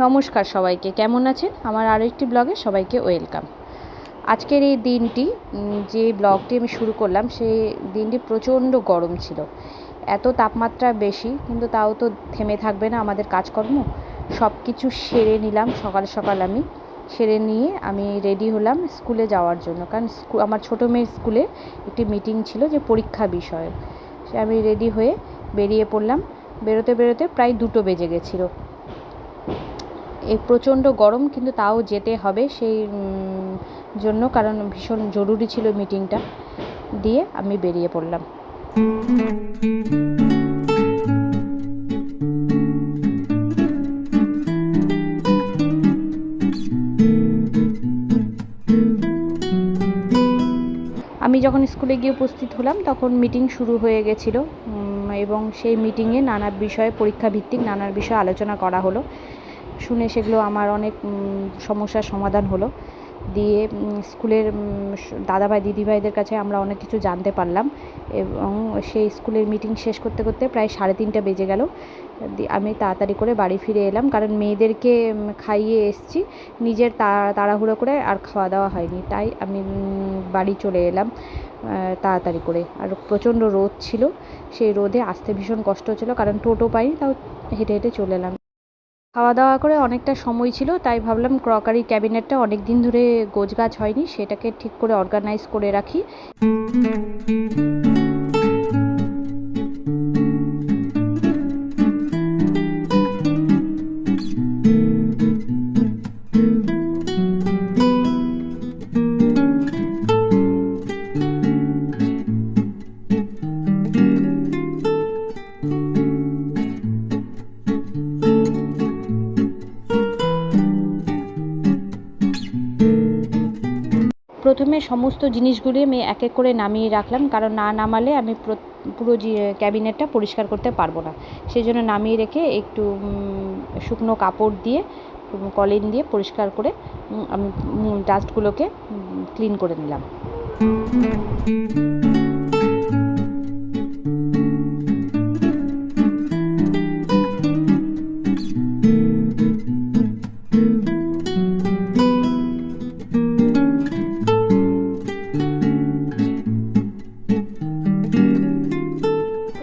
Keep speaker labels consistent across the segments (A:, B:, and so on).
A: নমস্কার সবাইকে, কেমন আছেন? আমার আরেকটি ব্লগে সবাইকে ওয়েলকাম। আজকের এই দিনটি, যে ব্লগটি আমি শুরু করলাম, সেই দিনটি প্রচণ্ড গরম ছিল। এত তাপমাত্রা বেশি, কিন্তু তাও তো থেমে থাকবে না আমাদের কাজকর্ম। সব কিছু সেরে নিলাম সকাল সকাল। আমি সেরে নিয়ে আমি রেডি হলাম স্কুলে যাওয়ার জন্য, কারণ আমার ছোটো মেয়ের স্কুলে একটি মিটিং ছিল যে পরীক্ষা বিষয়ে। সে আমি রেডি হয়ে বেরিয়ে পড়লাম। বেরোতে বেরোতে প্রায় 2টো বেজে গেছিলো। এই প্রচণ্ড গরম, কিন্তু তাও যেতে হবে সেই জন্য, কারণ ভীষণ জরুরি ছিল মিটিংটা। দিয়ে আমি বেরিয়ে পড়লাম। আমি যখন স্কুলে গিয়ে উপস্থিত হলাম তখন মিটিং শুরু হয়ে গেছিলো, এবং সেই মিটিংয়ে নানা বিষয়ে, পরীক্ষা ভিত্তিক নানা বিষয়ে আলোচনা করা হলো। শুনে সেগুলো আমার অনেক সমস্যার সমাধান হলো। দিয়ে স্কুলের দাদাভাই দিদিভাইদের কাছে আমরা অনেক কিছু জানতে পারলাম, এবং সেই স্কুলের মিটিং শেষ করতে করতে প্রায় 3:30 বেজে গেল। আমি তাড়াতাড়ি করে বাড়ি ফিরে এলাম, কারণ মেয়েদেরকে খাইয়ে এসেছি, নিজের তাড়াহুড়ো করে আর খাওয়া দাওয়া হয়নি, তাই আমি বাড়ি চলে এলাম তাড়াতাড়ি করে। আর প্রচণ্ড রোদ ছিল, সেই রোদে আসতে ভীষণ কষ্ট হচ্ছিলো, কারণ টোটো পাইনি, তাও হেঁটে হেঁটে চলে এলাম। খাওয়া দাওয়া করে অনেকটা সময় ছিল, তাই ভাবলাম ক্রকারি ক্যাবিনেটটা অনেক দিন ধরে গোছগাছ হয়নি, সেটাকে ঠিক করে অর্গানাইজ করে রাখি। প্রথমে সমস্ত জিনিসগুলি আমি এক এক করে নামিয়ে রাখলাম, কারণ না নামালে আমি পুরো ক্যাবিনেটটা পরিষ্কার করতে পারবো না। সেই জন্য নামিয়ে রেখে একটু শুকনো কাপড় দিয়ে, কলিন দিয়ে পরিষ্কার করে আমি ডাস্টগুলোকে ক্লিন করে নিলাম।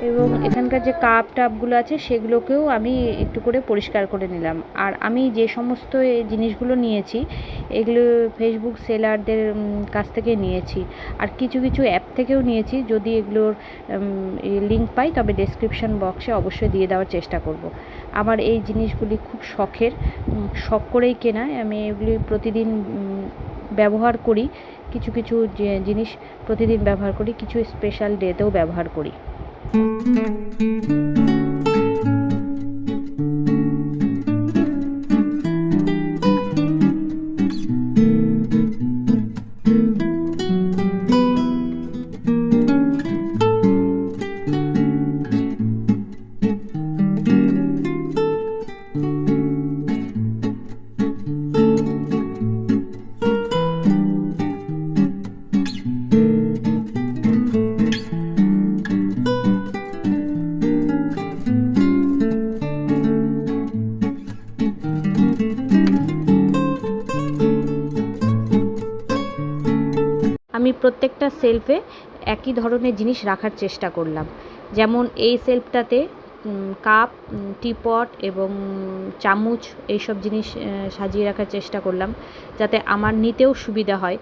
A: এবং এখানকার যে কাপ টাপগুলো আছে সেগুলোকেও আমি একটু করে পরিষ্কার করে নিলাম। আর আমি যে সমস্ত জিনিসগুলো নিয়েছি, এগুলো ফেসবুক সেলারদের কাছ থেকে নিয়েছি, আর কিছু কিছু অ্যাপ থেকেও নিয়েছি। যদি এগুলোর লিঙ্ক পাই তবে ডেসক্রিপশন বক্সে অবশ্যই দিয়ে দেওয়ার চেষ্টা করব। আমার এই জিনিসগুলি খুব শখের, শখ করেই কেনা। আমি এগুলি প্রতিদিন ব্যবহার করি। কিছু কিছু জিনিস প্রতিদিন ব্যবহার করি, কিছু স্পেশাল ডেতেও ব্যবহার করি। আমি প্রত্যেকটা সেলফে একই ধরনের জিনিস রাখার চেষ্টা করলাম। যেমন এই সেলফটাতে কাপ, টিপট এবং চামচ, এইসব জিনিস সাজিয়ে রাখার চেষ্টা করলাম, যাতে আমার নিতেও সুবিধা হয়।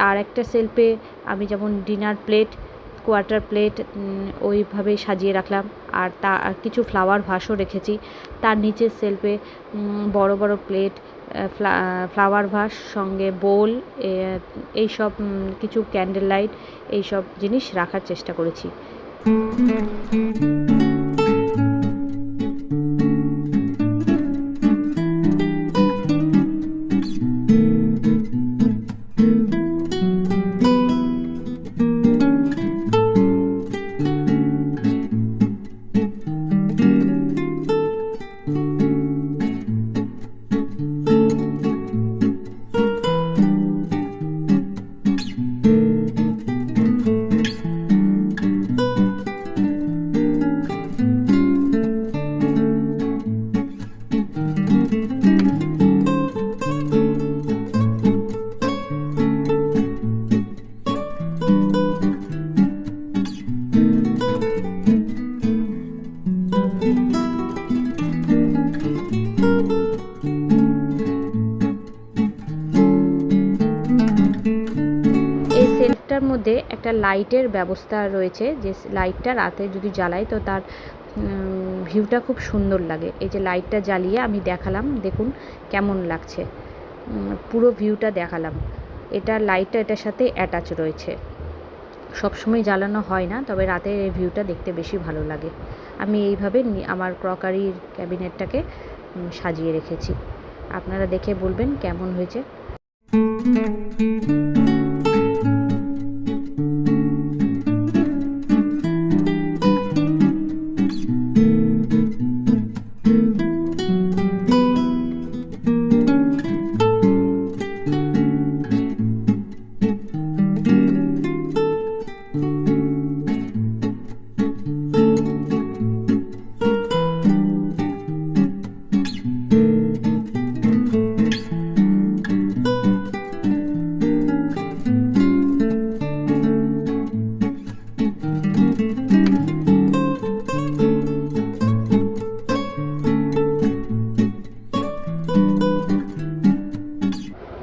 A: আর একটা সেলফে আমি যেমন ডিনার প্লেট, কোয়ার্টার প্লেট ওইভাবে সাজিয়ে রাখলাম। আর কিছু ফ্লাওয়ার ভাসও রেখেছি। তার নিচের সেলফে বড় বড় প্লেট, ফ্লাওয়ার ভাস, সঙ্গে বোল, এইসব কিছু ক্যান্ডেল লাইট, এইসব জিনিস রাখার চেষ্টা করেছি। মধ্যে একটা লাইটের ব্যবস্থা রয়েছে, যে লাইটটা রাতে যদি জ্বালাই তো তার ভিউটা খুব সুন্দর লাগে। এই যে লাইটটা জ্বালিয়ে আমি দেখালাম, দেখুন কেমন লাগছে, পুরো ভিউটা দেখালাম। এটা লাইটটা এটার সাথে অ্যাটাচ রয়েছে, সবসময় জ্বালানো হয় না, তবে রাতের এই ভিউটা দেখতে বেশি ভালো লাগে। আমি এইভাবে আমার ক্রকারির ক্যাবিনেটটাকে সাজিয়ে রেখেছি। আপনারা দেখে বলবেন কেমন হয়েছে।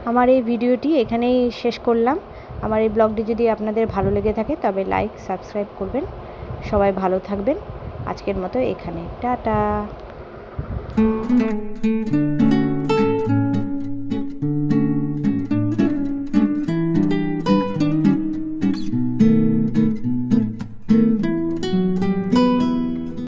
A: আমার এই ভিডিওটি এখানেই শেষ করলাম। আমার এই ব্লগটি যদি আপনাদের ভালো লেগে থাকে তবে লাইক সাবস্ক্রাইব করবেন। সবাই ভালো থাকবেন। আজকের মতো এখানে টাটা।